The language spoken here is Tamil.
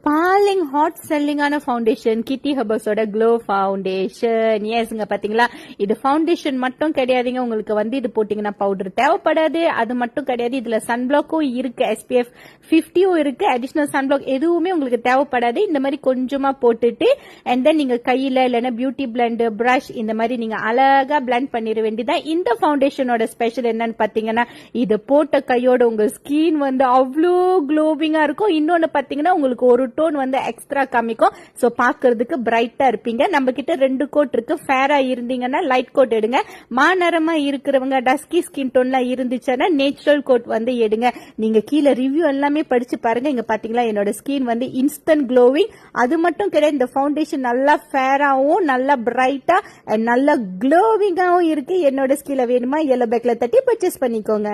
பாலிங் ஹாட் செல்லிங்கான ஃபவுண்டேஷன் கிட்டி ஹெர்பஸோட க்ளோ ஃபவுண்டேஷன். எஸ்ங்க, பாத்தீங்களா? இது ஃபவுண்டேஷன் மட்டும் கிடையாதுங்க. உங்களுக்கு இது போட்டீங்கன்னா பவுடர் தேவைப்படாது. அது மட்டும் கிடையாது, இதுல சன்பிளாக்கும் இருக்கு, SPF 50 இருக்கு. அடிஷனல் சன்பிளாக் எதுவுமே உங்களுக்கு தேவைப்படாது. இந்த மாதிரி கொஞ்சமா போட்டுட்டு அண்ட் தென் நீங்க கையில இல்லைன்னா பியூட்டி பிளெண்ட், பிரஷ் இந்த மாதிரி நீங்க அழகா பிளெண்ட் பண்ணிட வேண்டியதான். இந்த ஃபவுண்டேஷனோட ஸ்பெஷல் என்னன்னு பாத்தீங்கன்னா, இது போட்ட கையோட உங்க ஸ்கின் அவ்வளோ க்ளோவிங்கா இருக்கும். இன்னொன்னு பாத்தீங்கன்னா, உங்களுக்கு ஒரு டோன் எக்ஸ்ட்ரா காமிக்கும். சோ பாக்குறதுக்கு பிரைட்டா இருப்பீங்க. நம்ம கிட்ட 2 கோட் இருக்கு. ஃபேரா இருந்தீங்கன்னா லைட் கோட் எடுங்க. மாநரமா இருக்கிறவங்க டஸ்கி ஸ்கின் டோன்ல இருந்துச்சுன்னா நேச்சுரல் கோட் எடுங்க. நீங்க கீழே ரிவ்யூ எல்லாமே படிச்சு பாருங்க. இங்க பாத்தீங்களா, என்னோட ஸ்கின் இன்ஸ்டன்ட் க்ளோவிங். அது மட்டும் கிடையாது, இந்த ஃபவுண்டேஷன் நல்லா ஃபேராவும் நல்லா பிரைட்டா நல்லா க்ளோவிங்காவும் இருக்கு. என்னோட ஸ்கின்ல வேணுமா, எல்லோ பேக்ல தட்டி பர்ச்சேஸ் பண்ணிக்கோங்க.